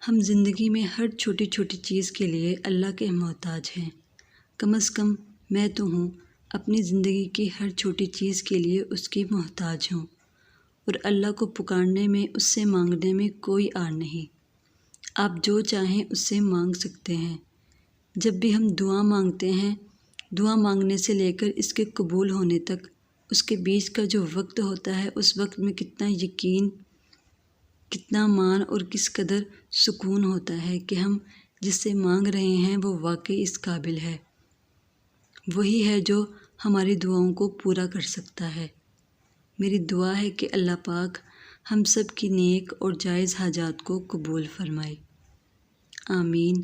ہم زندگی میں ہر چھوٹی چھوٹی چیز کے لیے اللہ کے محتاج ہیں۔ کم از کم میں تو ہوں، اپنی زندگی کی ہر چھوٹی چیز کے لیے اس کی محتاج ہوں، اور اللہ کو پکارنے میں، اس سے مانگنے میں کوئی آر نہیں۔ آپ جو چاہیں اس سے مانگ سکتے ہیں۔ جب بھی ہم دعا مانگتے ہیں، دعا مانگنے سے لے کر اس کے قبول ہونے تک، اس کے بیچ کا جو وقت ہوتا ہے، اس وقت میں کتنا یقین، کتنا مان اور کس قدر سکون ہوتا ہے کہ ہم جس سے مانگ رہے ہیں وہ واقعی اس قابل ہے۔ وہی ہے جو ہماری دعاؤں کو پورا کر سکتا ہے۔ میری دعا ہے کہ اللہ پاک ہم سب کی نیک اور جائز حاجات کو قبول فرمائے۔ آمین۔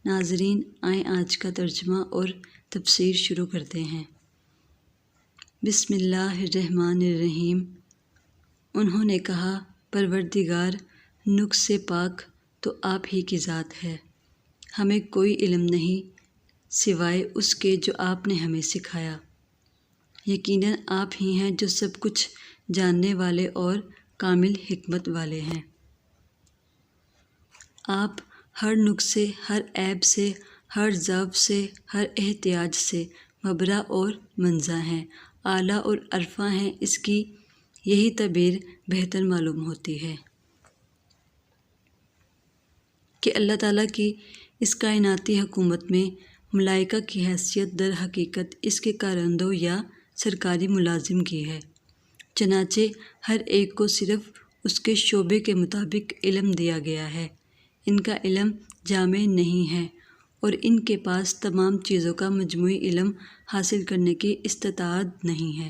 ناظرین، آئیں آج کا ترجمہ اور تفسیر شروع کرتے ہیں۔ بسم اللہ الرحمن الرحیم۔ انہوں نے کہا، پروردگار، نقص سے پاک تو آپ ہی کی ذات ہے۔ ہمیں کوئی علم نہیں سوائے اس کے جو آپ نے ہمیں سکھایا۔ یقیناً آپ ہی ہیں جو سب کچھ جاننے والے اور کامل حکمت والے ہیں۔ آپ ہر نقص سے، ہر عیب سے، ہر ضعف سے، ہر احتیاج سے مبرا اور منزہ ہیں، اعلیٰ اور عرفاں ہیں۔ اس کی یہی تعبیر بہتر معلوم ہوتی ہے کہ اللہ تعالیٰ کی اس کائناتی حکومت میں ملائکہ کی حیثیت در حقیقت اس کے کارندوں یا سرکاری ملازم کی ہے، چنانچہ ہر ایک کو صرف اس کے شعبے کے مطابق علم دیا گیا ہے۔ ان کا علم جامع نہیں ہے اور ان کے پاس تمام چیزوں کا مجموعی علم حاصل کرنے کی استطاعت نہیں ہے۔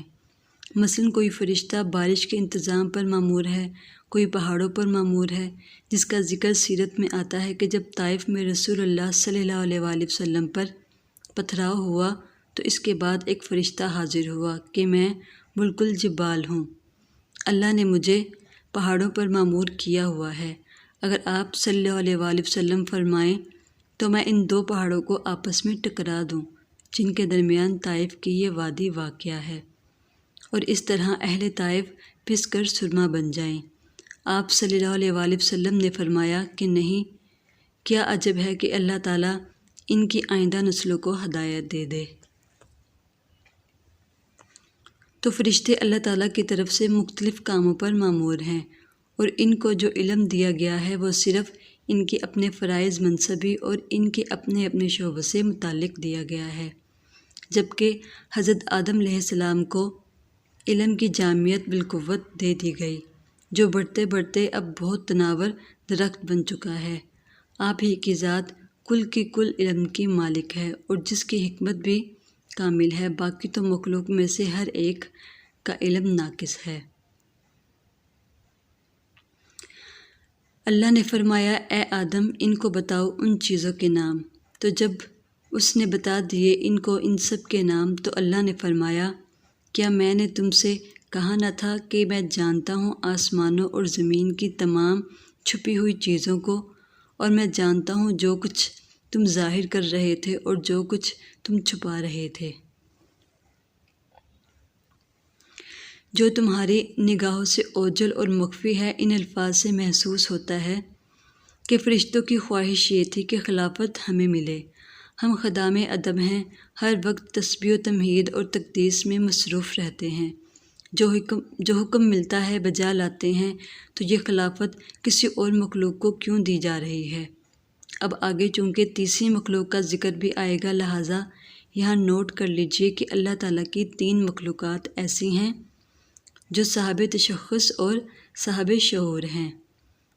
مثلاً کوئی فرشتہ بارش کے انتظام پر مامور ہے، کوئی پہاڑوں پر مامور ہے، جس کا ذکر سیرت میں آتا ہے کہ جب طائف میں رسول اللہ صلی اللہ علیہ وآلہ وسلم پر پتھراؤ ہوا تو اس کے بعد ایک فرشتہ حاضر ہوا کہ میں ملک الجبال ہوں، اللہ نے مجھے پہاڑوں پر مامور کیا ہوا ہے۔ اگر آپ صلی اللہ علیہ وآلہ وسلم فرمائیں تو میں ان دو پہاڑوں کو آپس میں ٹکرا دوں جن کے درمیان طائف کی یہ وادی واقع ہے، اور اس طرح اہل طائف پس کر سرما بن جائیں۔ آپ صلی اللہ علیہ وآلہ وسلم نے فرمایا کہ نہیں، کیا عجب ہے کہ اللہ تعالیٰ ان کی آئندہ نسلوں کو ہدایت دے دے۔ تو فرشتے اللہ تعالیٰ کی طرف سے مختلف کاموں پر مامور ہیں، اور ان کو جو علم دیا گیا ہے وہ صرف ان کے اپنے فرائض منصبی اور ان کے اپنے اپنے شعبوں سے متعلق دیا گیا ہے، جبکہ حضرت آدم علیہ السلام کو علم کی جامعیت بالقوت دے دی گئی، جو بڑھتے بڑھتے اب بہت تناور درخت بن چکا ہے۔ آپ ہی کی ذات کل کی کل علم کی مالک ہے اور جس کی حکمت بھی کامل ہے، باقی تو مخلوق میں سے ہر ایک کا علم ناقص ہے۔ اللہ نے فرمایا، اے آدم، ان کو بتاؤ ان چیزوں کے نام۔ تو جب اس نے بتا دیے ان کو ان سب کے نام تو اللہ نے فرمایا، کیا میں نے تم سے کہا نہ تھا کہ میں جانتا ہوں آسمانوں اور زمین کی تمام چھپی ہوئی چیزوں کو، اور میں جانتا ہوں جو کچھ تم ظاہر کر رہے تھے اور جو کچھ تم چھپا رہے تھے۔ جو تمہاری نگاہوں سے اوجھل اور مخفی ہے، ان الفاظ سے محسوس ہوتا ہے کہ فرشتوں کی خواہش یہ تھی کہ خلافت ہمیں ملے۔ ہم خدام ادب ہیں، ہر وقت تسبیح و تمجید اور تقدیس میں مصروف رہتے ہیں۔ جو حکم ملتا ہے بجا لاتے ہیں، تو یہ خلافت کسی اور مخلوق کو کیوں دی جا رہی ہے؟ اب آگے چونکہ تیسری مخلوق کا ذکر بھی آئے گا، لہٰذا یہاں نوٹ کر لیجئے کہ اللہ تعالیٰ کی تین مخلوقات ایسی ہیں جو صاحب تشخص اور صاحب شعور ہیں،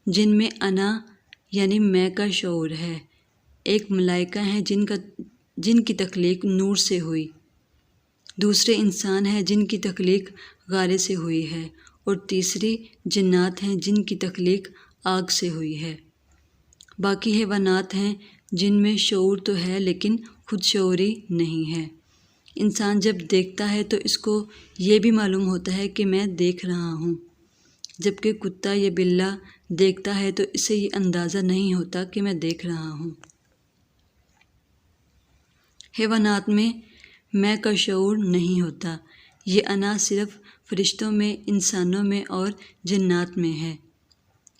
جن میں انا یعنی میں کا شعور ہے، ایک ملائکہ ہیں جن کی تخلیق نور سے ہوئی، دوسرے انسان ہیں جن کی تخلیق غارے سے ہوئی ہے، اور تیسری جنات ہیں جن کی تخلیق آگ سے ہوئی ہے۔ باقی حیوانات ہیں جن میں شعور تو ہے لیکن خود شعوری نہیں ہے۔ انسان جب دیکھتا ہے تو اس کو یہ بھی معلوم ہوتا ہے کہ میں دیکھ رہا ہوں، جبکہ کتا یا بلّا دیکھتا ہے تو اسے یہ اندازہ نہیں ہوتا کہ میں دیکھ رہا ہوں۔ حیوانات میں کا شعور نہیں ہوتا، یہ انا صرف فرشتوں میں، انسانوں میں اور جنات میں ہے۔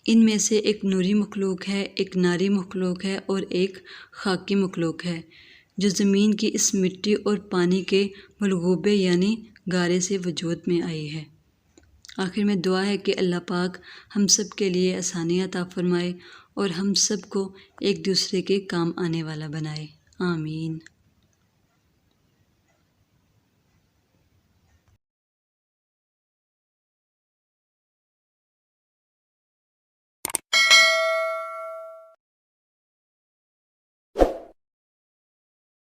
ان میں سے ایک نوری مخلوق ہے، ایک ناری مخلوق ہے اور ایک خاکی مخلوق ہے جو زمین کی اس مٹی اور پانی کے ملغوبے یعنی گارے سے وجود میں آئی ہے۔ آخر میں دعا ہے کہ اللہ پاک ہم سب کے لیے آسانیاں عطا فرمائے اور ہم سب کو ایک دوسرے کے کام آنے والا بنائے۔ آمین۔